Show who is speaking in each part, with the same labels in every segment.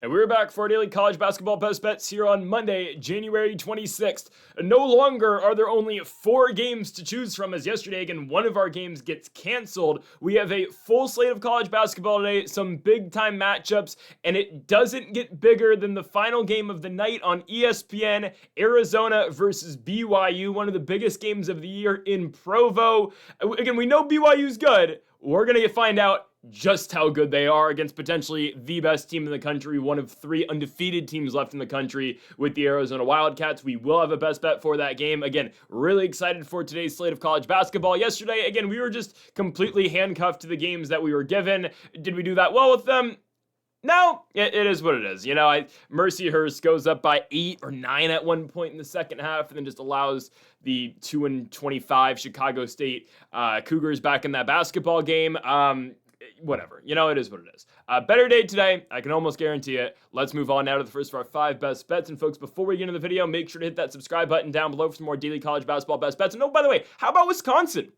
Speaker 1: And we're back for our daily college basketball best bets here on Monday, January 26th. No longer are there only 4 games to choose from, as yesterday, again, one of our games gets canceled. We have a full slate of college basketball today, some big time matchups, and it doesn't get bigger than the final game of the night on ESPN, Arizona versus BYU, one of the biggest games of the year in Provo. Again, we know BYU's good. We're going to find out just how good they are against potentially the best team in the country, one of 3 undefeated teams left in the country with the Arizona Wildcats. We will have a best bet for that game. Again, really excited for today's slate of college basketball. Yesterday, again, we were just completely handcuffed to the games that we were given. Did we do that well with them? No, it is what it is. You know, Mercyhurst goes up by 8 or 9 at one point in the second half, and then just allows the 2-25 Chicago State Cougars back in that basketball game. Whatever. You know, it is what it is. Better day today. I can almost guarantee it. Let's move on now to the first of our 5 best bets. And folks, before we get into the video, make sure to hit that subscribe button down below for some more daily college basketball best bets. And oh, by the way, how about Wisconsin?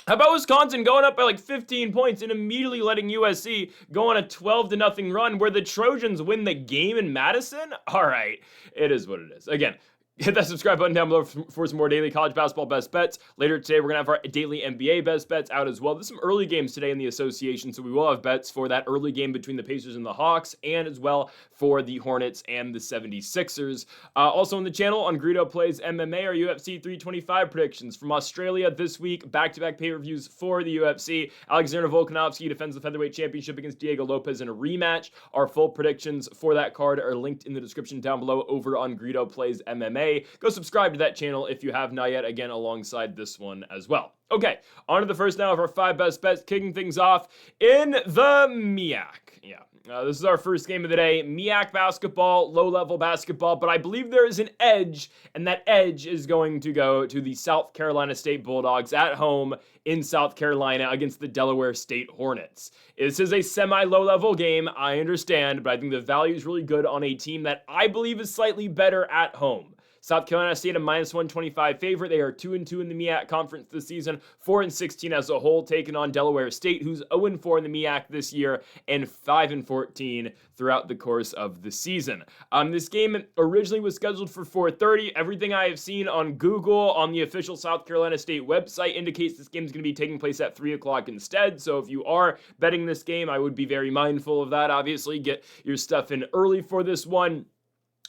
Speaker 1: How about Wisconsin going up by like 15 points and immediately letting USC go on a 12-0 run where the Trojans win the game in Madison? All right, it is what it is. Again, hit that subscribe button down below for some more daily college basketball best bets. Later today, we're going to have our daily NBA best bets out as well. There's some early games today in the association, so we will have bets for that early game between the Pacers and the Hawks, and as well for the Hornets and the 76ers. Also on the channel, on Greedo Plays MMA, our UFC 325 predictions from Australia this week. Back-to-back pay-per-views for the UFC. Alexander Volkanovski defends the featherweight championship against Diego Lopez in a rematch. Our full predictions for that card are linked in the description down below over on Greedo Plays MMA. Go subscribe to that channel if you have not yet, again, alongside this one as well. Okay, on to the first now of our 5 best bets, kicking things off in the MEAC. Yeah, this is our first game of the day. MEAC basketball, low-level basketball, but I believe there is an edge, and that edge is going to go to the South Carolina State Bulldogs at home in South Carolina against the Delaware State Hornets. This is a semi-low-level game, I understand, but I think the value is really good on a team that I believe is slightly better at home. South Carolina State a -125 favorite. They are 2-2 in the MEAC conference this season, 4-16 as a whole, taking on Delaware State, who's 0-4 in the MEAC this year, and 5-14 throughout the course of the season. This game originally was scheduled for 4:30. Everything I have seen on Google, on the official South Carolina State website, indicates this game is going to be taking place at 3 o'clock instead. So if you are betting this game, I would be very mindful of that. Obviously, get your stuff in early for this one.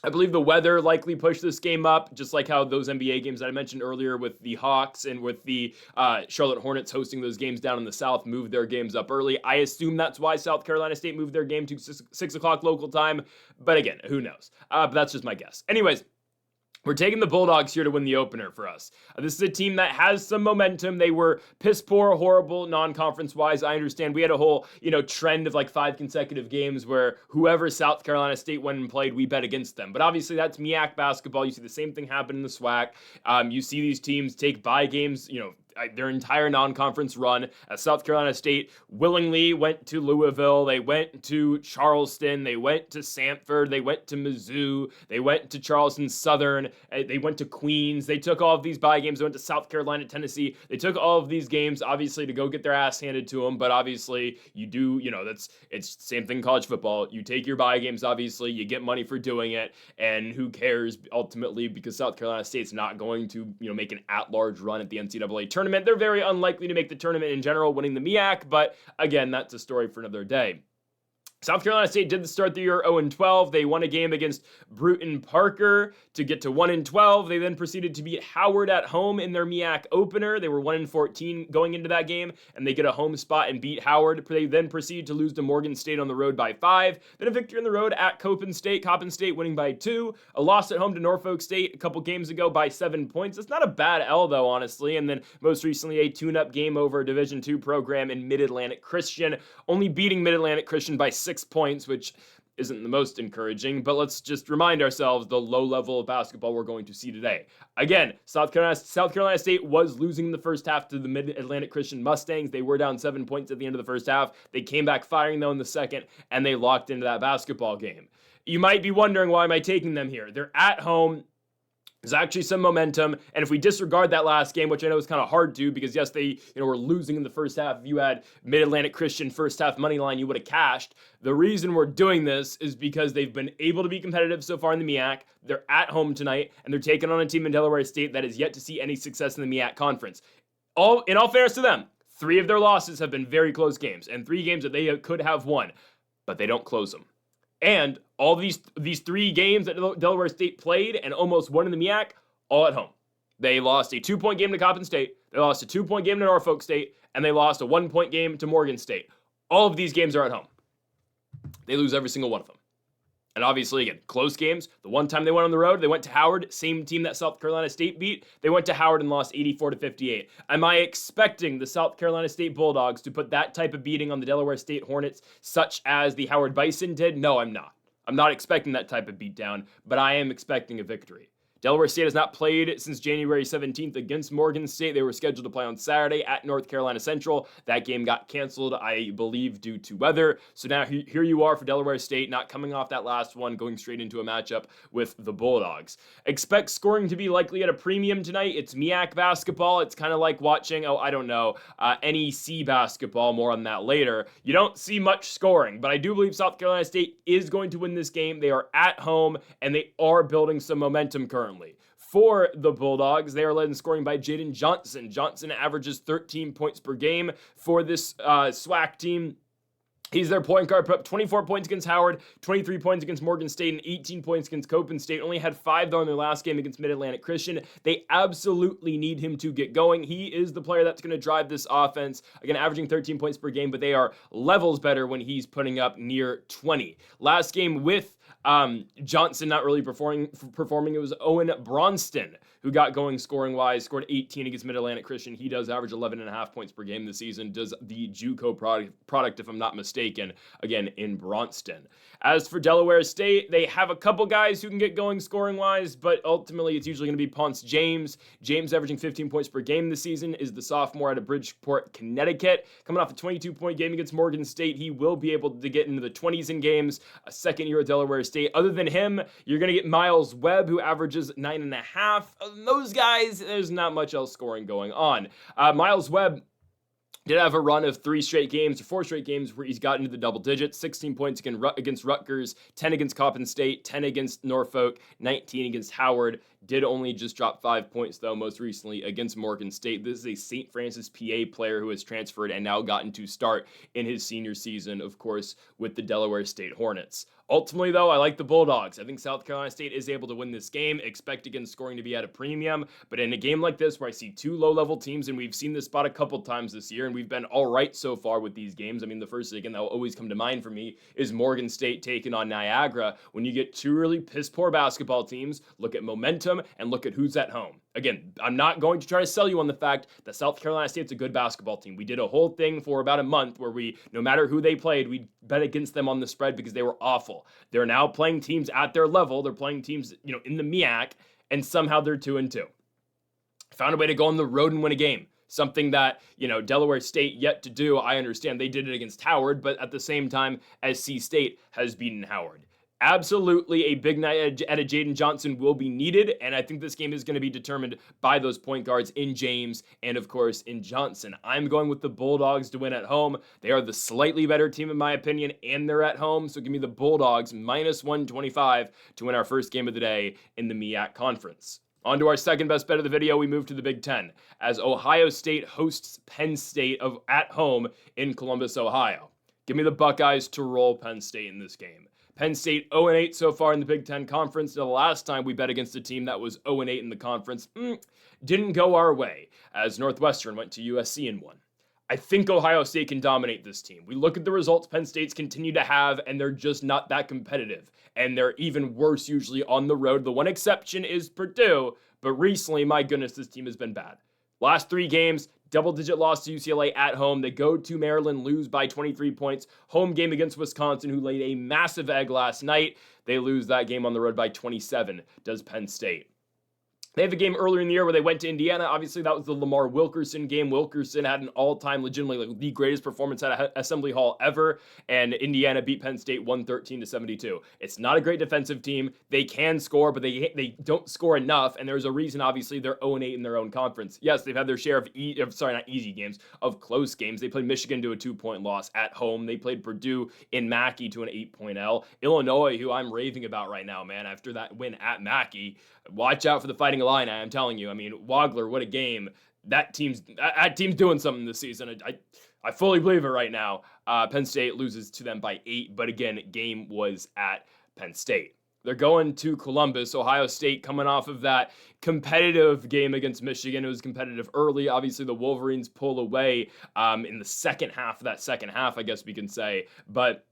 Speaker 1: I believe the weather likely pushed this game up, just like how those NBA games that I mentioned earlier with the Hawks and with the Charlotte Hornets hosting those games down in the South moved their games up early. I assume that's why South Carolina State moved their game to 6 o'clock local time. But again, who knows? But that's just my guess. Anyways, we're taking the Bulldogs here to win the opener for us. This is a team that has some momentum. They were piss poor, horrible, non-conference wise. I understand we had a whole, trend of like 5 consecutive games where whoever South Carolina State went and played, we bet against them. But obviously that's MEAC basketball. You see the same thing happen in the SWAC. You see these teams take bye games, their entire non-conference run. South Carolina State willingly went to Louisville, they went to Charleston, they went to Samford, they went to Mizzou, they went to Charleston Southern, they went to Queens, they took all of these bye games, they went to South Carolina, Tennessee, they took all of these games, obviously, to go get their ass handed to them, but obviously, you do, it's the same thing in college football. You take your bye games, obviously, you get money for doing it, and who cares, ultimately, because South Carolina State's not going to, make an at-large run at the NCAA tournament. They're very unlikely to make the tournament in general, winning the MEAC, but again, that's a story for another day. South Carolina State did start the year 0-12. They won a game against Bruton Parker to get to 1-12. They then proceeded to beat Howard at home in their MEAC opener. They were 1-14 going into that game, and they get a home spot and beat Howard. They then proceed to lose to Morgan State on the road by 5. Then a victory on the road at Coppin State winning by 2. A loss at home to Norfolk State a couple games ago by 7 points. It's not a bad L, though, honestly. And then most recently a tune-up game over a Division II program in Mid-Atlantic Christian, only beating Mid-Atlantic Christian by 6 points, which isn't the most encouraging, but let's just remind ourselves the low level of basketball we're going to see today. Again, South Carolina State was losing in the first half to the Mid-Atlantic Christian Mustangs. They were down 7 points at the end of the first half. They came back firing, though, in the second, and they locked into that basketball game. You might be wondering, why am I taking them here? They're at home. There's actually some momentum, and if we disregard that last game, which I know is kind of hard to, because yes, they were losing in the first half. If you had Mid-Atlantic Christian first half money line, you would have cashed. The reason we're doing this is because they've been able to be competitive so far in the MEAC. They're at home tonight, and they're taking on a team in Delaware State that has yet to see any success in the MEAC conference. In all fairness to them, 3 of their losses have been very close games, and 3 games that they could have won, but they don't close them. And all these 3 games that Delaware State played and almost won in the MEAC, all at home. They lost a 2-point game to Coppin State, they lost a 2-point game to Norfolk State, and they lost a 1-point game to Morgan State. All of these games are at home. They lose every single one of them. And obviously, again, close games. The one time they went on the road, they went to Howard, same team that South Carolina State beat. They went to Howard and lost 84-58. Am I expecting the South Carolina State Bulldogs to put that type of beating on the Delaware State Hornets, such as the Howard Bison did? No, I'm not. I'm not expecting that type of beatdown, but I am expecting a victory. Delaware State has not played since January 17th against Morgan State. They were scheduled to play on Saturday at North Carolina Central. That game got canceled, I believe, due to weather. So now here you are for Delaware State, not coming off that last one, going straight into a matchup with the Bulldogs. Expect scoring to be likely at a premium tonight. It's MEAC basketball. It's kind of like watching, NEC basketball. More on that later. You don't see much scoring, but I do believe South Carolina State is going to win this game. They are at home, and they are building some momentum currently. For the Bulldogs, they are led in scoring by Jaden Johnson. Johnson averages 13 points per game for this SWAC team. He's their point guard, put up 24 points against Howard, 23 points against Morgan State, and 18 points against Coppin State. Only had 5, though, in their last game against Mid-Atlantic Christian. They absolutely need him to get going. He is the player that's going to drive this offense. Again, averaging 13 points per game, but they are levels better when he's putting up near 20. Last game with Johnson not really performing. It was Owen Bronston who got going scoring-wise, scored 18 against Mid-Atlantic Christian. He does average 11.5 points per game this season, does the JUCO product, if I'm not mistaken, again, in Bronston. As for Delaware State, they have a couple guys who can get going scoring-wise, but ultimately it's usually going to be Ponce James. James, averaging 15 points per game this season, is the sophomore out of Bridgeport, Connecticut. Coming off a 22-point game against Morgan State, he will be able to get into the 20s in games, a second year at Delaware State. Other than him, you're going to get Miles Webb, who averages 9.5. Those guys, there's not much else scoring going on. Miles Webb did have a run of 4 straight games where he's got into the double digits, 16 points against Rutgers, 10 against Coppin State, 10 against Norfolk, 19 against Howard. Did only just drop 5 points, though, most recently against Morgan State. This is a St. Francis, PA player who has transferred and now gotten to start in his senior season, of course, with the Delaware State Hornets. Ultimately, though, I like the Bulldogs. I think South Carolina State is able to win this game. Expect, again, scoring to be at a premium. But in a game like this where I see 2 low-level teams, and we've seen this spot a couple times this year, and we've been all right so far with these games. I mean, the first, again, that will always come to mind for me is Morgan State taking on Niagara. When you get 2 really piss-poor basketball teams, look at momentum and look at who's at home. Again, I'm not going to try to sell you on the fact that South Carolina State's a good basketball team. We did a whole thing for about a month where no matter who they played, we bet against them on the spread because they were awful. They're now playing teams at their level. They're playing teams, in the MEAC, and somehow they're 2-2. Found a way to go on the road and win a game. Something that, Delaware State yet to do. I understand they did it against Howard, but at the same time, SC State has beaten Howard. Absolutely, a big night at a Jaden Johnson will be needed, and I think this game is going to be determined by those point guards in James and, of course, in Johnson. I'm going with the Bulldogs to win at home. They are the slightly better team, in my opinion, and they're at home, so give me the Bulldogs minus 125 to win our first game of the day in the MEAC Conference. On to our second best bet of the video, we move to the Big Ten, as Ohio State hosts Penn State at home in Columbus, Ohio. Give me the Buckeyes to roll Penn State in this game. Penn State 0-8 so far in the Big Ten Conference. The last time we bet against a team that was 0-8 in the conference didn't go our way, as Northwestern went to USC and won. I think Ohio State can dominate this team. We look at the results Penn State's continue to have, and they're just not that competitive. And they're even worse usually on the road. The one exception is Purdue, but recently, my goodness, this team has been bad. Last 3 games, double-digit loss to UCLA at home. They go to Maryland, lose by 23 points. Home game against Wisconsin, who laid a massive egg last night. They lose that game on the road by 27, does Penn State. They have a game earlier in the year where they went to Indiana. Obviously, that was the Lamar Wilkerson game. Wilkerson had an all-time, legitimately the greatest performance at Assembly Hall ever, and Indiana beat Penn State 113-72. It's not a great defensive team. They can score, but they don't score enough, and there's a reason, obviously, they're 0-8 in their own conference. Yes, they've had their share of, not easy games, of close games. They played Michigan to a 2-point loss at home. They played Purdue in Mackey to an 8-point L. Illinois, who I'm raving about right now, man, after that win at Mackey, watch out for the Fighting Illini, I'm telling you. I mean, Wagner, what a game. That team's doing something this season. I fully believe it right now. Penn State loses to them by 8, but again, game was at Penn State. They're going to Columbus. Ohio State coming off of that competitive game against Michigan. It was competitive early. Obviously, the Wolverines pull away in the second half of that second half, I guess we can say. But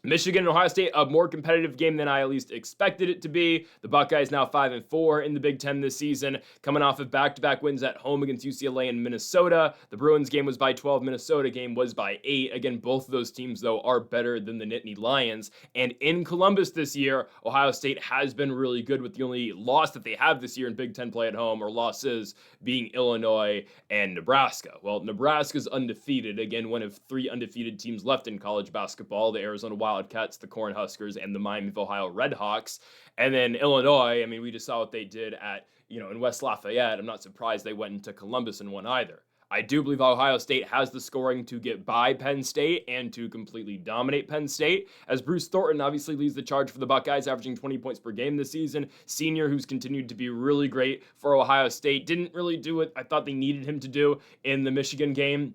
Speaker 1: Michigan and Ohio State, a more competitive game than I at least expected it to be. The Buckeyes now 5-4 in the Big Ten this season, coming off of back-to-back wins at home against UCLA and Minnesota. The Bruins game was by 12, Minnesota game was by 8. Again, both of those teams, though, are better than the Nittany Lions. And in Columbus this year, Ohio State has been really good, with the only loss that they have this year in Big Ten play at home, or losses, being Illinois and Nebraska. Well, Nebraska's undefeated. Again, one of 3 undefeated teams left in college basketball, the Arizona Wildcats, the Cornhuskers, and the Miami of Ohio Redhawks. And then Illinois, I mean, we just saw what they did at, in West Lafayette. I'm not surprised they went into Columbus and won either. I do believe Ohio State has the scoring to get by Penn State and to completely dominate Penn State, as Bruce Thornton obviously leads the charge for the Buckeyes, averaging 20 points per game this season. Senior, who's continued to be really great for Ohio State, didn't really do what I thought they needed him to do in the Michigan game.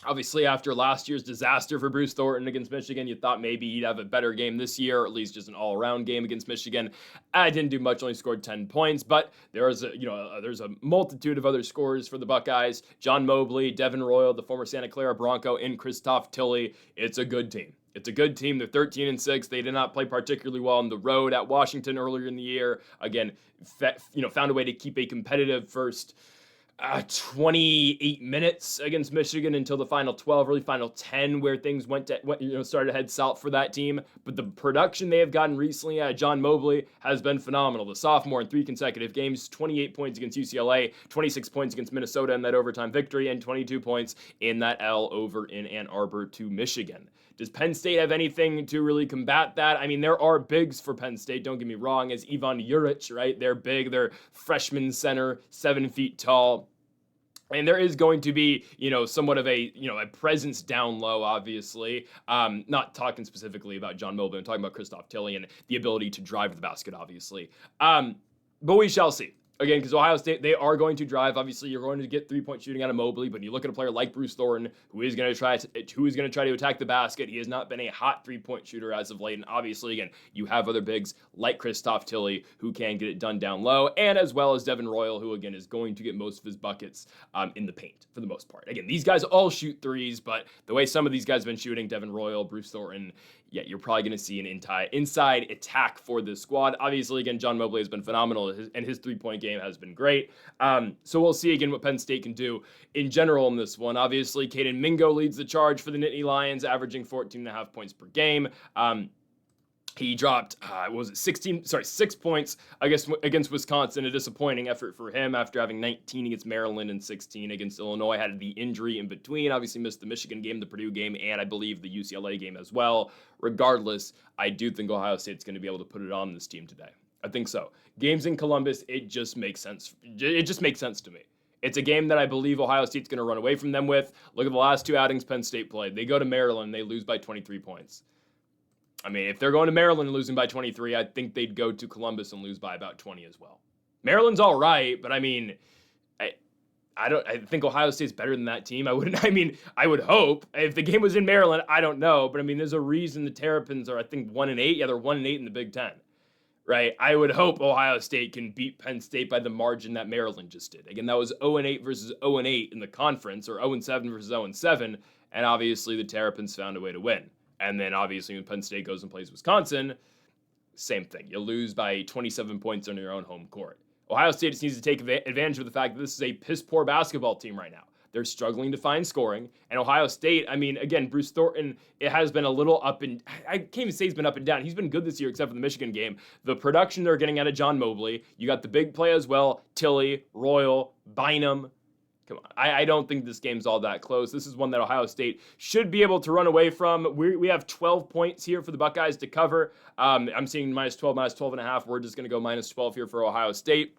Speaker 1: Obviously, after last year's disaster for Bruce Thornton against Michigan, you thought maybe he'd have a better game this year, or at least just an all-around game against Michigan. I didn't do much, only scored 10 points, but there's a multitude of other scorers for the Buckeyes. John Mobley, Devin Royal, the former Santa Clara Bronco, and Christoph Tilley. It's a good team. It's a good team. They're 13-6. They did not play particularly well on the road at Washington earlier in the year. Again, found a way to keep a competitive first 28 minutes against Michigan until the final 12, really final 10, where things started to head south for that team. But the production they have gotten recently out of John Mobley has been phenomenal. The sophomore in 3 consecutive games, 28 points against UCLA, 26 points against Minnesota in that overtime victory, and 22 points in that L over in Ann Arbor to Michigan. Does Penn State have anything to really combat that? I mean, there are bigs for Penn State, don't get me wrong, as Ivan Juric, right? They're big, they're freshman center, 7 feet tall. And there is going to be, somewhat of a presence down low, obviously. Not talking specifically about John Mobley, I'm talking about Christoph Tilley and the ability to drive the basket, obviously. But we shall see. Again, because Ohio State, they are going to drive. Obviously, you're going to get 3-point shooting out of Mobley, but you look at a player like Bruce Thornton, who is going to try to attack the basket. He has not been a hot 3-point shooter as of late, and obviously, again, you have other bigs like Christoph Tilley who can get it done down low, and as well as Devin Royal, who again is going to get most of his buckets in the paint for the most part. Again, these guys all shoot threes, but the way some of these guys have been shooting, Devin Royal, Bruce Thornton, yeah, you're probably going to see an inside attack for this squad. Obviously, again, John Mobley has been phenomenal, and his 3-point game has been great. So we'll see, again, what Penn State can do in general in this one. Obviously, Caden Mingo leads the charge for the Nittany Lions, averaging 14.5 points per game. He dropped, 6 points against Wisconsin. A disappointing effort for him after having 19 against Maryland and 16 against Illinois. Had the injury in between. Obviously missed the Michigan game, the Purdue game, and I believe the UCLA game as well. Regardless, I do think Ohio State's going to be able to put it on this team today. I think so. Games in Columbus, it just makes sense. It just makes sense to me. It's a game that I believe Ohio State's going to run away from them with. Look at the last 2 outings Penn State played. They go to Maryland, they lose by 23 points. I mean, if they're going to Maryland and losing by 23, I think they'd go to Columbus and lose by about 20 as well. Maryland's all right, but I mean, I think Ohio State's better than that team. I would hope. If the game was in Maryland, I don't know, but I mean, there's a reason the Terrapins are, I think, 1-8. Yeah, they're 1-8 in the Big Ten, right? I would hope Ohio State can beat Penn State by the margin that Maryland just did. Again, that was 0-8 versus 0-8 in the conference, or 0-7 versus 0-7, and obviously the Terrapins found a way to win. And then obviously when Penn State goes and plays Wisconsin, same thing. You lose by 27 points on your own home court. Ohio State just needs to take advantage of the fact that this is a piss-poor basketball team right now. They're struggling to find scoring. And Ohio State, I mean, again, Bruce Thornton, it has been a little up and, I can't even say he's been up and down. He's been good this year, except for the Michigan game. The production they're getting out of John Mobley. You got the big play as well, Tilley, Royal, Bynum. Come on. I don't think this game's all that close. This is one that Ohio State should be able to run away from. We have 12 points here for the Buckeyes to cover. I'm seeing minus 12, minus 12 and a half. We're just going to go minus 12 here for Ohio State.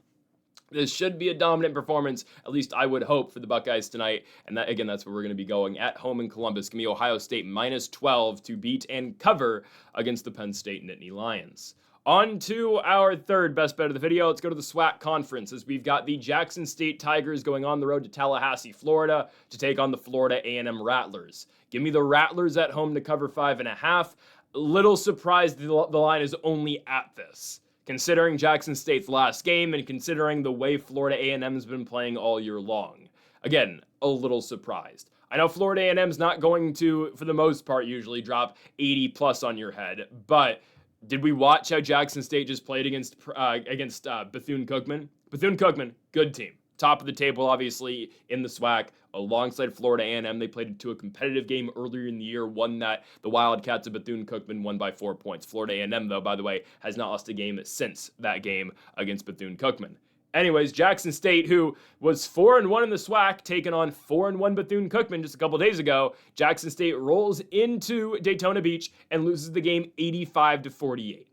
Speaker 1: This should be a dominant performance, at least I would hope, for the Buckeyes tonight. And that, again, that's where we're going to be going at home in Columbus. Give me Ohio State minus 12 to beat and cover against the Penn State Nittany Lions. On to our third best bet of the video. Let's go to the SWAC conference, as we've got the Jackson State Tigers going on the road to Tallahassee, Florida, to take on the Florida A&M Rattlers. Give me the Rattlers at home to cover 5.5. Little surprised the line is only at this, considering Jackson State's last game and considering the way Florida A&M has been playing all year long. Again, a little surprised. I know Florida A&M's not going to, for the most part, usually drop 80 plus on your head, but did we watch how Jackson State just played against Bethune-Cookman? Bethune-Cookman, good team. Top of the table, obviously, in the SWAC, alongside Florida A&M. They played into a competitive game earlier in the year, one that the Wildcats of Bethune-Cookman won by 4 points. Florida A&M, though, by the way, has not lost a game since that game against Bethune-Cookman. Anyways, Jackson State, who was 4-1 in the SWAC, taking on 4-1 Bethune-Cookman just a couple days ago, Jackson State rolls into Daytona Beach and loses the game 85-48.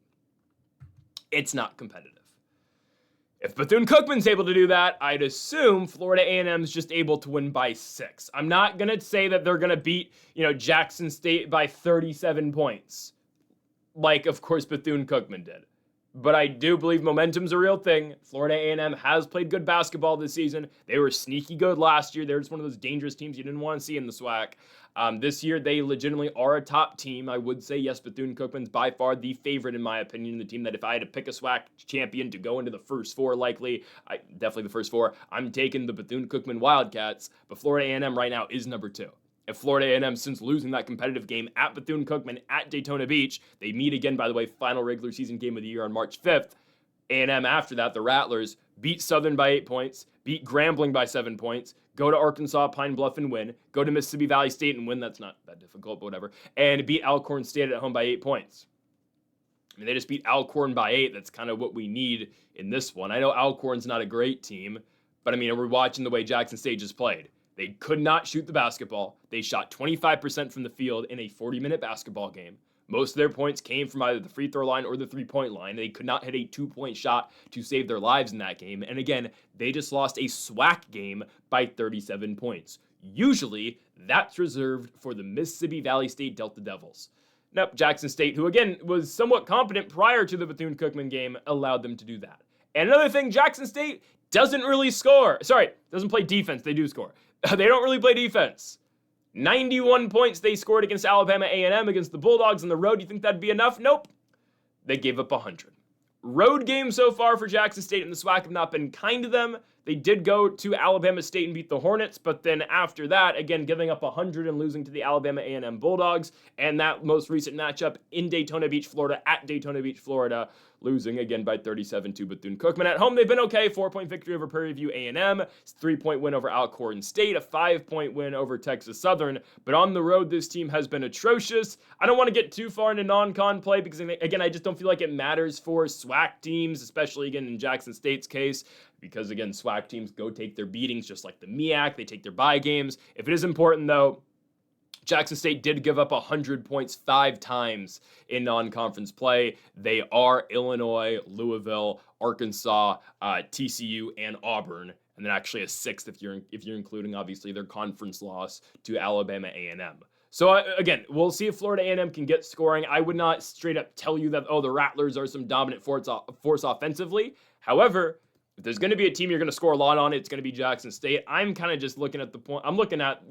Speaker 1: It's not competitive. If Bethune-Cookman's able to do that, I'd assume Florida A&M's just able to win by 6. I'm not going to say that they're going to beat, Jackson State by 37 points, like, of course, Bethune-Cookman did. But I do believe momentum's a real thing. Florida A&M has played good basketball this season. They were sneaky good last year. They're just one of those dangerous teams you didn't want to see in the SWAC. This year, they legitimately are a top team. I would say, yes, Bethune-Cookman's by far the favorite, in my opinion, the team that if I had to pick a SWAC champion to go into the first four, likely, definitely the first four, I'm taking the Bethune-Cookman Wildcats. But Florida A&M right now is number 2. If Florida A&M, since losing that competitive game at Bethune-Cookman at Daytona Beach, they meet again, by the way, final regular season game of the year on March 5th. A&M after that, the Rattlers, beat Southern by 8 points, beat Grambling by 7 points, go to Arkansas, Pine Bluff and win, go to Mississippi Valley State and win, that's not that difficult, but whatever, and beat Alcorn State at home by 8 points. I mean, they just beat Alcorn by 8. That's kind of what we need in this one. I know Alcorn's not a great team, but I mean, we're watching the way Jackson State just played. They could not shoot the basketball. They shot 25% from the field in a 40-minute basketball game. Most of their points came from either the free throw line or the three-point line. They could not hit a 2-point shot to save their lives in that game. And again, they just lost a SWAC game by 37 points. Usually, that's reserved for the Mississippi Valley State Delta Devils. Nope, Jackson State, who again was somewhat competent prior to the Bethune-Cookman game, allowed them to do that. And another thing, Jackson State doesn't really score. Doesn't play defense. They do score. They don't really play defense. 91 points they scored against Alabama A&M against the Bulldogs on the road. You think that'd be enough? Nope. They gave up 100. Road games so far for Jackson State and the SWAC have not been kind to them. They did go to Alabama State and beat the Hornets, but then after that, again, giving up 100 and losing to the Alabama A&M Bulldogs, and that most recent matchup in Daytona Beach, Florida, at Daytona Beach, Florida, losing again by 37 to Bethune-Cookman. At home, they've been okay. 4-point victory over Prairie View A&M, 3-point win over Alcorn State, a 5-point win over Texas Southern. But on the road, this team has been atrocious. I don't want to get too far into non-con play because, again, I just don't feel like it matters for SWAC teams, especially, again, in Jackson State's case. Because, again, SWAC teams go take their beatings just like the MEAC. They take their bye games. If it is important, though, Jackson State did give up 100 points 5 times in non-conference play. They are Illinois, Louisville, Arkansas, TCU, and Auburn. And then actually a 6th if you're including, obviously, their conference loss to Alabama A&M. So, again, we'll see if Florida A&M can get scoring. I would not straight up tell you that, the Rattlers are some dominant force offensively. However, if there's going to be a team you're going to score a lot on, it's going to be Jackson State. I'm kind of just looking at the point. I'm looking at,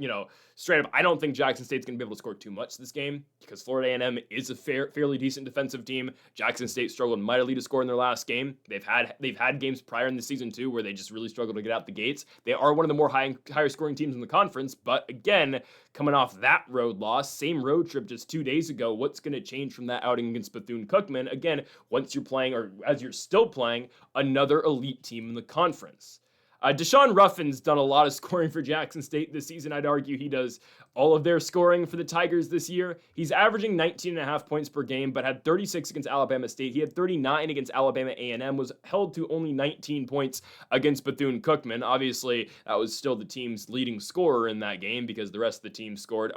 Speaker 1: straight up, I don't think Jackson State's going to be able to score too much this game because Florida A&M is a fairly decent defensive team. Jackson State struggled mightily to score in their last game. They've had games prior in the season too where they just really struggled to get out the gates. They are one of the more higher scoring teams in the conference, but again, coming off that road loss, same road trip just 2 days ago, what's going to change from that outing against Bethune-Cookman? Again, once you're playing, or as you're still playing, another elite team in the conference. Deshaun Ruffin's done a lot of scoring for Jackson State this season. I'd argue he does all of their scoring for the Tigers this year. He's averaging 19.5 points per game, but had 36 against Alabama State. He had 39 against Alabama A&M, was held to only 19 points against Bethune-Cookman. Obviously, that was still the team's leading scorer in that game because the rest of the team scored,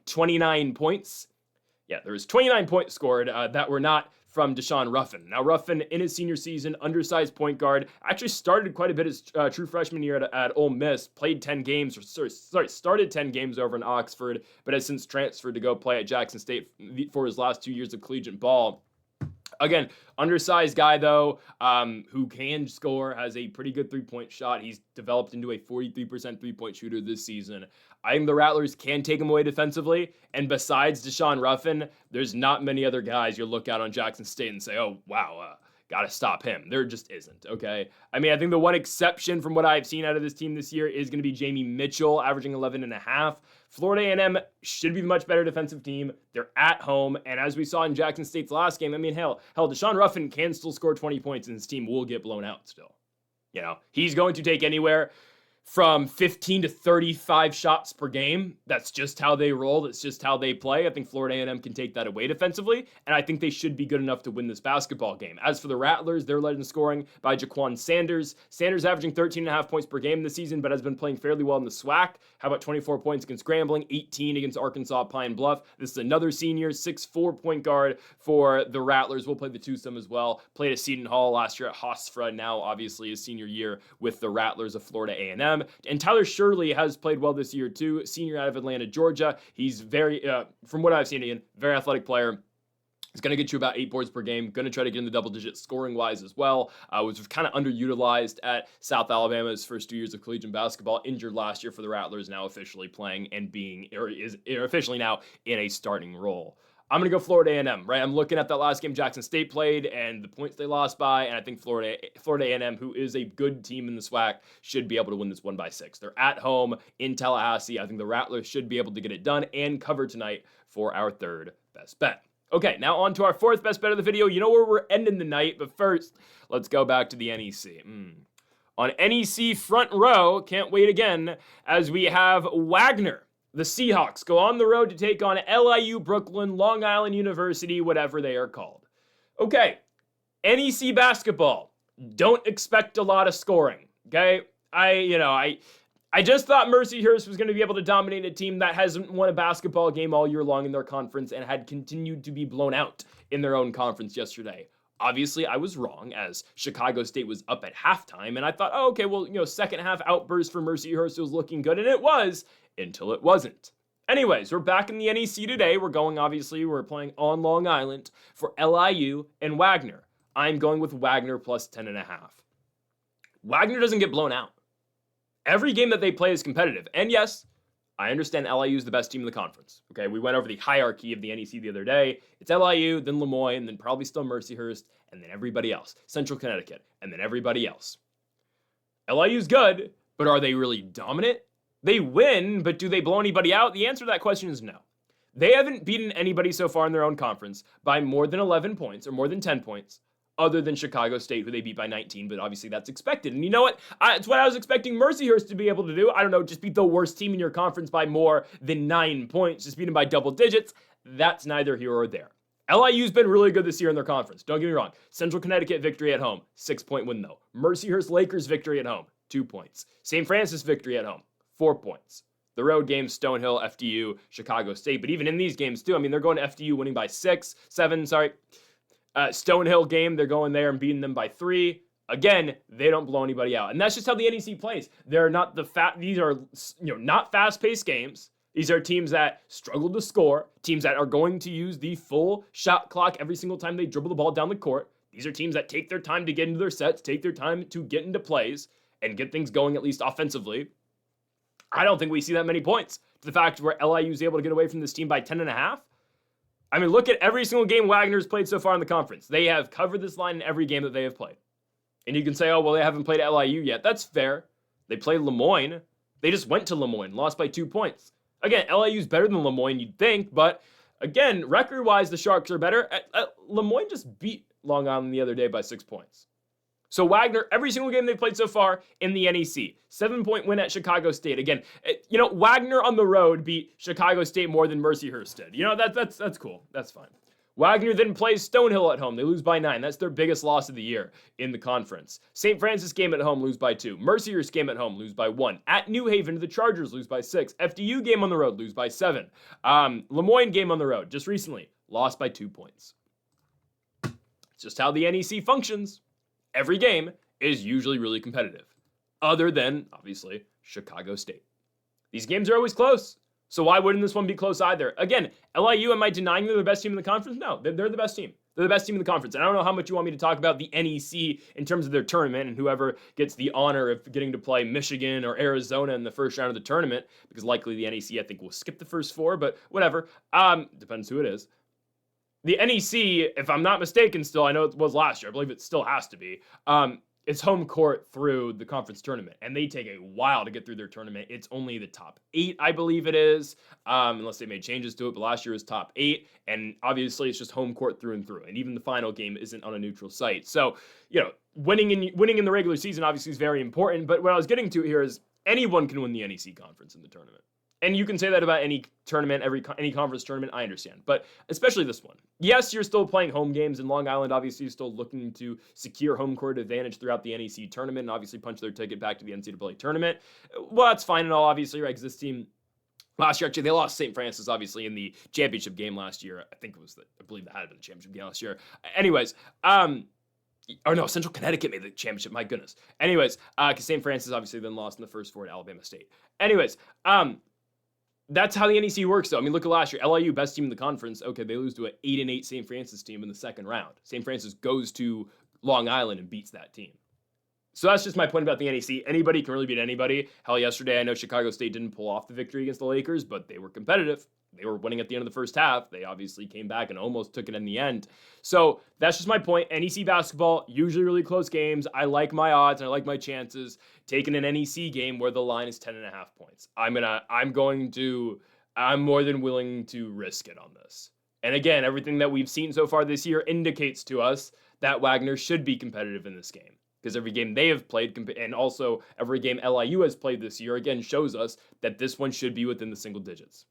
Speaker 1: 29 points. Yeah, there was 29 points scored that were not from Deshaun Ruffin. Now, Ruffin, in his senior season, undersized point guard, actually started quite a bit his true freshman year at Ole Miss, played 10 games, started 10 games over in Oxford, but has since transferred to go play at Jackson State for his last 2 years of collegiate ball. Again, undersized guy, though, who can score, has a pretty good three-point shot. He's developed into a 43% three-point shooter this season. I think the Rattlers can take him away defensively, and besides Deshaun Ruffin, there's not many other guys you'll look at on Jackson State and say, oh, wow, got to stop him. There just isn't, okay? I mean, I think the one exception from what I've seen out of this team this year is going to be Jamie Mitchell, averaging 11.5. Florida A&M should be the much better defensive team. They're at home, and as we saw in Jackson State's last game, I mean, hell, Deshaun Ruffin can still score 20 points, and his team will get blown out still. You know, he's going to take anywhere from 15 to 35 shots per game. That's just how they roll. That's just how they play. I think Florida A&M can take that away defensively, and I think they should be good enough to win this basketball game. As for the Rattlers, they're led in scoring by Jaquan Sanders. Sanders averaging 13.5 points per game this season, but has been playing fairly well in the SWAC. How about 24 points against Grambling, 18 against Arkansas Pine Bluff. This is another senior, 6'4" point guard for the Rattlers. We'll play the twosome as well. Played at Seton Hall last year at Hofstra, now obviously his senior year with the Rattlers of Florida A&M. And Tyler Shirley has played well this year too, senior out of Atlanta, Georgia. He's very, from what I've seen, again, very athletic player. He's going to get you about 8 boards per game. Going to try to get in the double digits scoring-wise as well. Was kind of underutilized at South Alabama's first 2 years of collegiate basketball. Injured last year for the Rattlers, now officially playing and is officially now in a starting role. I'm going to go Florida A&M, right? I'm looking at that last game Jackson State played and the points they lost by, and I think Florida A&M, who is a good team in the SWAC, should be able to win this one by 6. They're at home in Tallahassee. I think the Rattlers should be able to get it done and cover tonight for our third best bet. Okay, now on to our fourth best bet of the video. You know where we're ending the night, but first, let's go back to the NEC. On NEC front row, can't wait again, as we have Wagner. The Seahawks go on the road to take on LIU, Brooklyn, Long Island University, whatever they are called. Okay, NEC basketball. Don't expect a lot of scoring, okay? I just thought Mercyhurst was going to be able to dominate a team that hasn't won a basketball game all year long in their conference and had continued to be blown out in their own conference yesterday. Obviously, I was wrong, as Chicago State was up at halftime, and I thought, oh, okay, well, second half outburst for Mercyhurst was looking good, and it was, until it wasn't. Anyways, we're back in the NEC today. We're playing on Long Island for LIU and Wagner. I'm going with Wagner plus 10.5. Wagner doesn't get blown out. Every game that they play is competitive, and yes, I understand LIU is the best team in the conference. Okay, we went over the hierarchy of the NEC the other day. It's LIU, then Lemoyne, then probably still Mercyhurst, and then everybody else. Central Connecticut, and then everybody else. LIU's good, but are they really dominant? They win, but do they blow anybody out? The answer to that question is no. They haven't beaten anybody so far in their own conference by more than 11 points, or more than 10 points, other than Chicago State, who they beat by 19, but obviously that's expected. And you know what? It's what I was expecting Mercyhurst to be able to do. I don't know, just beat the worst team in your conference by more than 9 points, just beat them by double digits. That's neither here or there. LIU's been really good this year in their conference. Don't get me wrong. Central Connecticut victory at home, 6-point win though. Mercyhurst Lakers victory at home, 2 points. St. Francis victory at home, 4 points. The road games, Stonehill, FDU, Chicago State. But even in these games too, I mean, they're going to FDU winning by 7. Stonehill game, they're going there and beating them by 3. Again, they don't blow anybody out. And that's just how the NEC plays. They're not these are, not fast-paced games. These are teams that struggle to score, teams that are going to use the full shot clock every single time they dribble the ball down the court. These are teams that take their time to get into their sets, take their time to get into plays, and get things going at least offensively. I don't think we see that many points. To the fact where LIU is able to get away from this team by 10.5. I mean, look at every single game Wagner's played so far in the conference. They have covered this line in every game that they have played. And you can say, oh, well, they haven't played LIU yet. That's fair. They played Lemoyne. They just went to Lemoyne, lost by 2 points. Again, LIU's better than Lemoyne, you'd think, but again, record-wise, the Sharks are better. Lemoyne just beat Long Island the other day by 6 points. So Wagner, every single game they've played so far in the NEC, 7-point win at Chicago State. Again, Wagner on the road beat Chicago State more than Mercyhurst did. That's cool. That's fine. Wagner then plays Stonehill at home. They lose by 9. That's their biggest loss of the year in the conference. St. Francis game at home, lose by 2. Mercyhurst game at home, lose by 1. At New Haven, the Chargers lose by 6. FDU game on the road, lose by 7. Lemoyne game on the road, just recently, lost by 2 points. It's just how the NEC functions. Every game is usually really competitive, other than, obviously, Chicago State. These games are always close. So why wouldn't this one be close either? Again, LIU, am I denying they're the best team in the conference? No, they're the best team. They're the best team in the conference. And I don't know how much you want me to talk about the NEC in terms of their tournament and whoever gets the honor of getting to play Michigan or Arizona in the first round of the tournament, because likely the NEC, I think, will skip the first 4, but whatever. Depends who it is. The NEC, if I'm not mistaken still, I know it was last year, I believe it still has to be, it's home court through the conference tournament, and they take a while to get through their tournament. It's only the top 8, I believe it is, unless they made changes to it, but last year was top 8, and obviously it's just home court through and through, and even the final game isn't on a neutral site. So, winning in the regular season obviously is very important, but what I was getting to here is anyone can win the NEC conference in the tournament. And you can say that about any tournament, any conference tournament, I understand. But especially this one. Yes, you're still playing home games, and Long Island obviously is still looking to secure home court advantage throughout the NEC tournament and obviously punch their ticket back to the NCAA tournament. Well, that's fine and all, obviously, right? Because this team last year, actually, they lost St. Francis, obviously, in the championship game last year. I believe that had been the championship game last year. Anyways, or no, Central Connecticut made the championship, my goodness. Anyways, because St. Francis obviously then lost in the first 4 to Alabama State. Anyways, that's how the NEC works, though. I mean, look at last year. LIU, best team in the conference. Okay, they lose to an 8-8 St. Francis team in the second round. St. Francis goes to Long Island and beats that team. So that's just my point about the NEC. Anybody can really beat anybody. Hell, yesterday I know Chicago State didn't pull off the victory against the Lakers, but they were competitive. They were winning at the end of the first half. They obviously came back and almost took it in the end. So that's just my point. NEC basketball, usually really close games. I like my odds and I like my chances taking an NEC game where the line is 10.5 points. I'm more than willing to risk it on this. And again, everything that we've seen so far this year indicates to us that Wagner should be competitive in this game. Because every game they have played, and also every game LIU has played this year, again, shows us that this one should be within the single digits.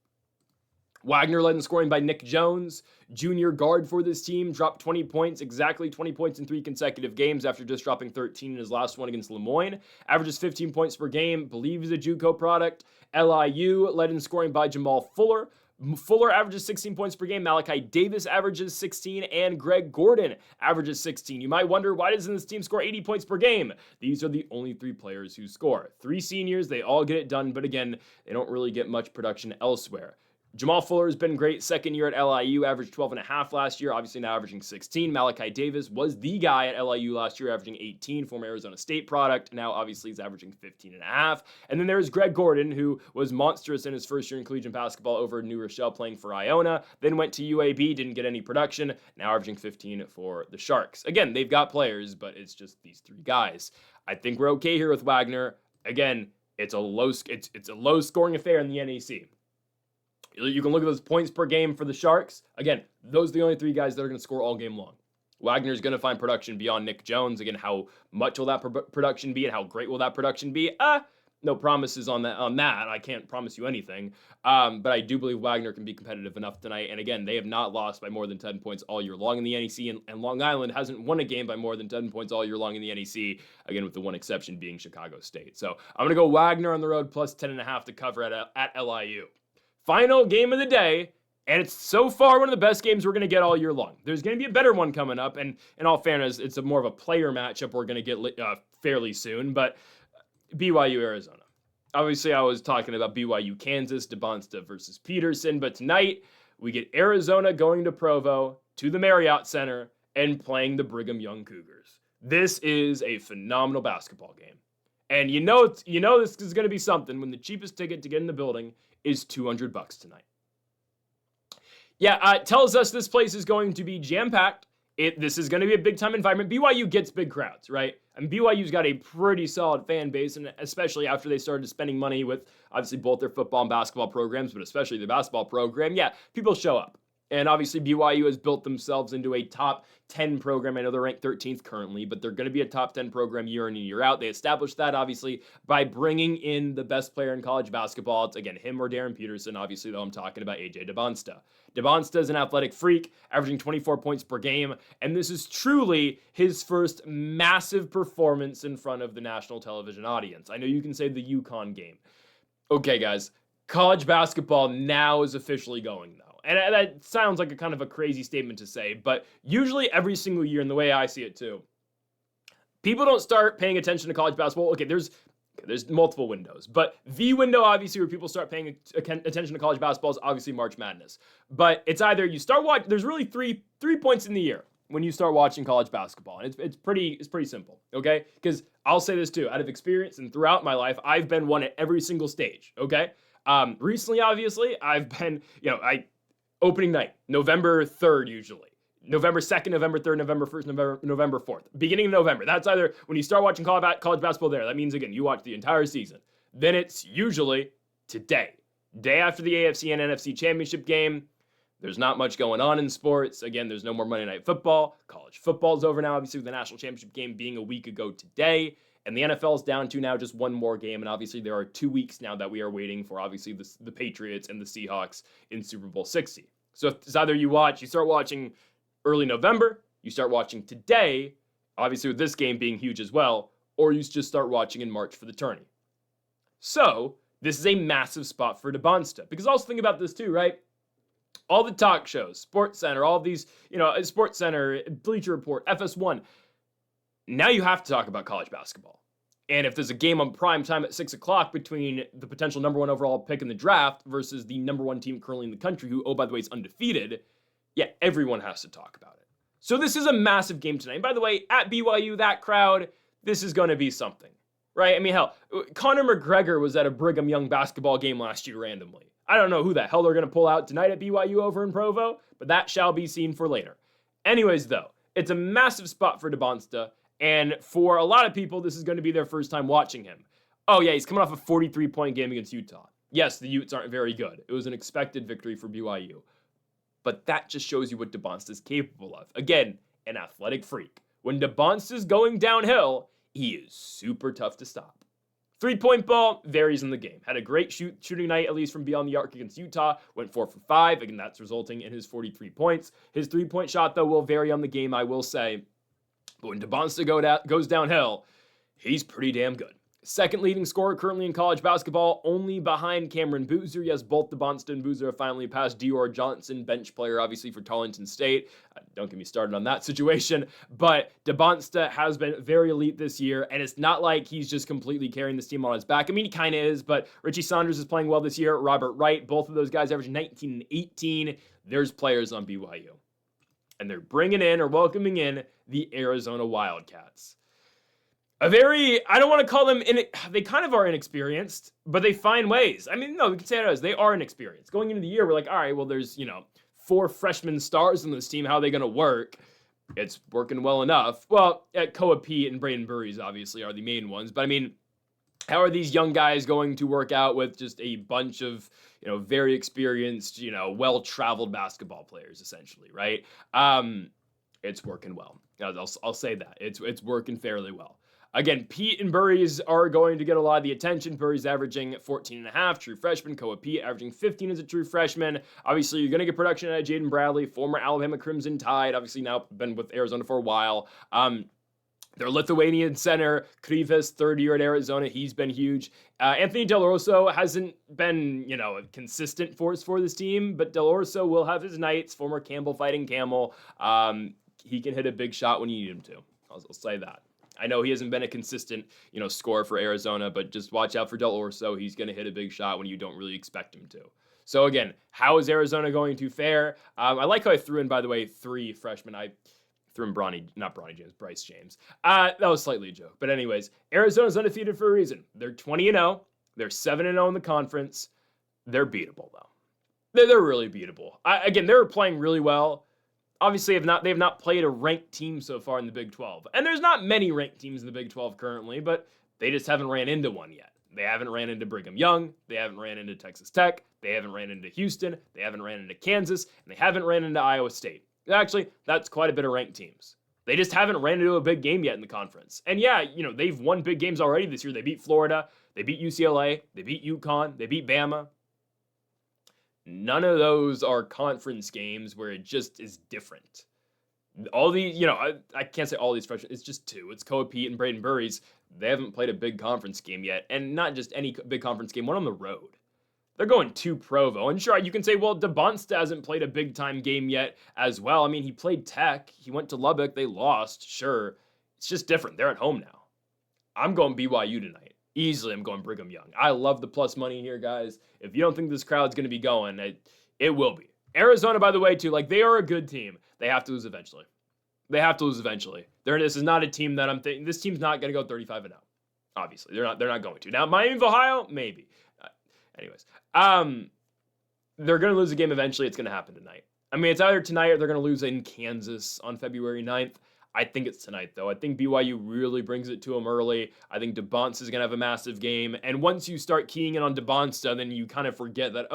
Speaker 1: Wagner led in scoring by Nick Jones, junior guard for this team, dropped 20 points, exactly 20 points in 3 consecutive games after just dropping 13 in his last one against Lemoyne. Averages 15 points per game, believe he's a JUCO product. LIU led in scoring by Jamal Fuller. Fuller averages 16 points per game. Malachi Davis averages 16, and Greg Gordon averages 16. You might wonder, why doesn't this team score 80 points per game? These are the only 3 players who score. 3 seniors, they all get it done, but again, they don't really get much production elsewhere. Jamal Fuller has been great. Second year at LIU, averaged 12.5 last year, obviously now averaging 16. Malachi Davis was the guy at LIU last year, averaging 18, former Arizona State product. Now, obviously, he's averaging 15.5. And then there's Greg Gordon, who was monstrous in his first year in collegiate basketball over New Rochelle playing for Iona, then went to UAB, didn't get any production, now averaging 15 for the Sharks. Again, they've got players, but it's just these 3 guys. I think we're okay here with Wagner. Again, it's a low scoring affair in the NEC. You can look at those points per game for the Sharks. Again, those are the only 3 guys that are going to score all game long. Wagner's going to find production beyond Nick Jones. Again, how much will that production be and how great will that production be? No promises on that. I can't promise you anything. But I do believe Wagner can be competitive enough tonight. And again, they have not lost by more than 10 points all year long in the NEC. And Long Island hasn't won a game by more than 10 points all year long in the NEC. Again, with the one exception being Chicago State. So I'm going to go Wagner on the road plus 10.5 to cover at LIU. Final game of the day, and it's so far one of the best games we're going to get all year long. There's going to be a better one coming up, and in all fairness, it's more of a player matchup we're going to get fairly soon, but BYU Arizona. Obviously, I was talking about BYU Kansas, DeBonsta versus Peterson, but tonight we get Arizona going to Provo, to the Marriott Center, and playing the Brigham Young Cougars. This is a phenomenal basketball game. And you know this is going to be something when the cheapest ticket to get in the building is $200 tonight. Yeah, it tells us this place is going to be jam-packed. This is going to be a big-time environment. BYU gets big crowds, right? And BYU's got a pretty solid fan base, and especially after they started spending money with, obviously, both their football and basketball programs, but especially their basketball program. Yeah, people show up. And obviously, BYU has built themselves into a top 10 program. I know they're ranked 13th currently, but they're going to be a top 10 program year in and year out. They established that, obviously, by bringing in the best player in college basketball. It's, again, him or Darren Peterson. Obviously, though, I'm talking about A.J. Debonsta. Debonsta is an athletic freak, averaging 24 points per game, and this is truly his first massive performance in front of the national television audience. I know you can say the UConn game. Okay, guys, college basketball now is officially going, though. And that sounds like a kind of a crazy statement to say, but usually every single year, and the way I see it too, people don't start paying attention to college basketball. Okay, there's multiple windows, but the window, obviously, where people start paying attention to college basketball is obviously March Madness. But it's either you start watching, there's really three points in the year when you start watching college basketball, and it's pretty simple, okay? Because I'll say this too, out of experience and throughout my life, I've been one at every single stage, okay? Recently, obviously, I've been, opening night, November 3rd usually. November 2nd, November 3rd, November 1st, November 4th. Beginning of November. That's either when you start watching college basketball there. That means, again, you watch the entire season. Then it's usually today. Day after the AFC and NFC championship game. There's not much going on in sports. Again, there's no more Monday Night Football. College football's over now, obviously, with the national championship game being a week ago today. And the NFL's down to now just one more game. And obviously, there are 2 weeks now that we are waiting for, obviously, the Patriots and the Seahawks in Super Bowl 60. So it's either you start watching early November, you start watching today, obviously with this game being huge as well, or you just start watching in March for the tourney. So this is a massive spot for Debonsta. Because also think about this too, right? All the talk shows, SportsCenter, all of these, SportsCenter, Bleacher Report, FS1. Now you have to talk about college basketball. And if there's a game on prime time at 6 o'clock between the potential number 1 overall pick in the draft versus the number 1 team currently in the country, who, oh, by the way, is undefeated, yeah, everyone has to talk about it. So this is a massive game tonight. And by the way, at BYU, that crowd, this is going to be something, right? I mean, hell, Conor McGregor was at a Brigham Young basketball game last year randomly. I don't know who the hell they're going to pull out tonight at BYU over in Provo, but that shall be seen for later. Anyways, though, it's a massive spot for Debonsta. And for a lot of people, this is going to be their first time watching him. Oh, yeah, he's coming off a 43-point game against Utah. Yes, the Utes aren't very good. It was an expected victory for BYU. But that just shows you what Debonsta is capable of. Again, an athletic freak. When Debonsta is going downhill, he is super tough to stop. 3-point ball varies in the game. Had a great shooting night, at least from beyond the arc against Utah. Went 4 for 5. Again, that's resulting in his 43 points. His 3-point shot, though, will vary on the game, I will say. But when Debonsta goes downhill, he's pretty damn good. Second leading scorer currently in college basketball, only behind Cameron Boozer. Yes, both Debonsta and Boozer have finally passed Dior Johnson, bench player, obviously, for Tarleton State. Don't get me started on that situation. But Debonsta has been very elite this year, and it's not like he's just completely carrying this team on his back. I mean, he kind of is, but Richie Saunders is playing well this year. Robert Wright, both of those guys averaging 19 and 18. There's players on BYU. And they're bringing in or welcoming in the Arizona Wildcats. I don't want to call them, they kind of are inexperienced, but they find ways. I mean, no, we can say it as they are inexperienced. Going into the year, we're like, all right, well, there's, 4 freshman stars in this team. How are they going to work? It's working well enough. Well, Koa Pete and Braden Burries obviously are the main ones, but I mean, how are these young guys going to work out with just a bunch of, very experienced, well-traveled basketball players, essentially, right? It's working well. I'll say that. It's working fairly well. Again, Pete and Burries are going to get a lot of the attention. Burries averaging 14.5, true freshman. Koa Pete averaging 15 as a true freshman. Obviously, you're going to get production out of Jaden Bradley, former Alabama Crimson Tide. Obviously, now been with Arizona for a while. Their Lithuanian center, Kryvas, third year at Arizona, he's been huge. Anthony Del Orso hasn't been, a consistent force for this team, but Del Orso will have his nights. Former Campbell fighting Camel. He can hit a big shot when you need him to. I'll say that. I know he hasn't been a consistent, scorer for Arizona, but just watch out for Del Orso. He's going to hit a big shot when you don't really expect him to. So again, how is Arizona going to fare? I like how I threw in, by the way, 3 freshmen. I threw in Bryce James. That was slightly a joke. But anyways, Arizona's undefeated for a reason. They're 20-0. They're 7-0 in the conference. They're beatable, though. They're really beatable. Again, they're playing really well. Obviously, they have not played a ranked team so far in the Big 12. And there's not many ranked teams in the Big 12 currently, but they just haven't ran into one yet. They haven't ran into Brigham Young. They haven't ran into Texas Tech. They haven't ran into Houston. They haven't ran into Kansas. And they haven't ran into Iowa State. Actually, that's quite a bit of ranked teams. They just haven't ran into a big game yet in the conference. And yeah, they've won big games already this year. They beat Florida. They beat UCLA. They beat UConn. They beat Bama. None of those are conference games where it just is different. All these, I can't say all these freshmen. It's just two. It's Koa Pete and Braden Burries. They haven't played a big conference game yet. And not just any big conference game, one on the road. They're going to Provo. And sure, you can say, well, DeBonsta hasn't played a big-time game yet as well. I mean, he played Tech. He went to Lubbock. They lost. Sure. It's just different. They're at home now. I'm going BYU tonight. Easily, I'm going Brigham Young. I love the plus money here, guys. If you don't think this crowd's going to be going, it will be. Arizona, by the way, too, they are a good team. They have to lose eventually. This is not a team that I'm thinking. This team's not going to go 35-0. Obviously, they're not going to. Now, Miami of Ohio, maybe. Anyways, they're going to lose a game eventually. It's going to happen tonight. I mean, it's either tonight or they're going to lose in Kansas on February 9th. I think it's tonight, though. I think BYU really brings it to them early. I think DeBonsta is going to have a massive game. And once you start keying in on DeBonsta, then you kind of forget that,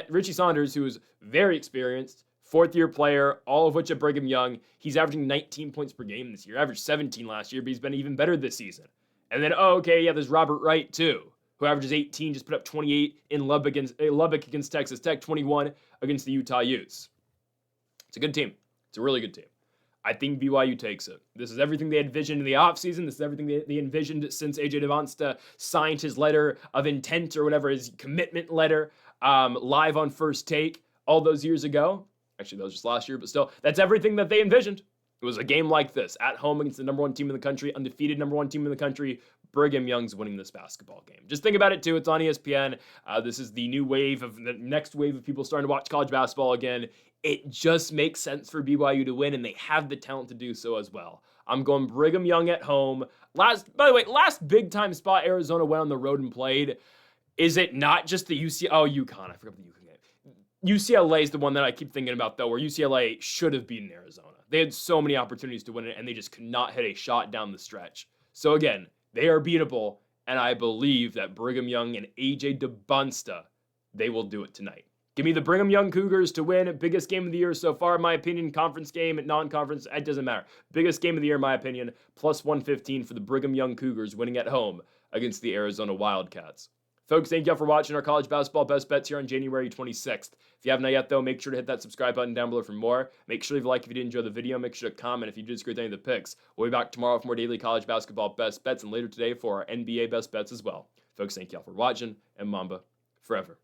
Speaker 1: Richie Saunders, who is very experienced, fourth-year player, all of which at Brigham Young, he's averaging 19 points per game this year. Averaged 17 last year, but he's been even better this season. And then, there's Robert Wright, too, who averages 18, just put up 28 in Lubbock against Texas Tech, 21 against the Utah Utes. It's a good team. It's a really good team. I think BYU takes it. This is everything they envisioned in the offseason. This is everything they envisioned since A.J. DeBonsta signed his letter of intent or whatever, his commitment letter, live on First Take all those years ago. Actually, that was just last year, but still, that's everything that they envisioned. It was a game like this, at home against the number one team in the country, undefeated number one team in the country. Brigham Young's winning this basketball game. Just think about it, too. It's on ESPN. This is the next wave of people starting to watch college basketball again. It just makes sense for BYU to win, and they have the talent to do so as well. I'm going Brigham Young at home. By the way, last big-time spot Arizona went on the road and played. Is it not just the UConn? I forgot the UConn game. UCLA is the one that I keep thinking about, though, where UCLA should have beaten Arizona. They had so many opportunities to win it, and they just could not hit a shot down the stretch. So again, they are beatable, and I believe that Brigham Young and A.J. DeBonsta, they will do it tonight. Give me the Brigham Young Cougars to win. Biggest game of the year so far, in my opinion. Conference game, non-conference, it doesn't matter. Biggest game of the year, in my opinion. Plus 115 for the Brigham Young Cougars winning at home against the Arizona Wildcats. Folks, thank you all for watching our college basketball best bets here on January 26th. If you have not yet, though, make sure to hit that subscribe button down below for more. Make sure to leave a like if you did enjoy the video. Make sure to comment if you did disagree with any of the picks. We'll be back tomorrow for more daily college basketball best bets and later today for our NBA best bets as well. Folks, thank you all for watching, and Mamba forever.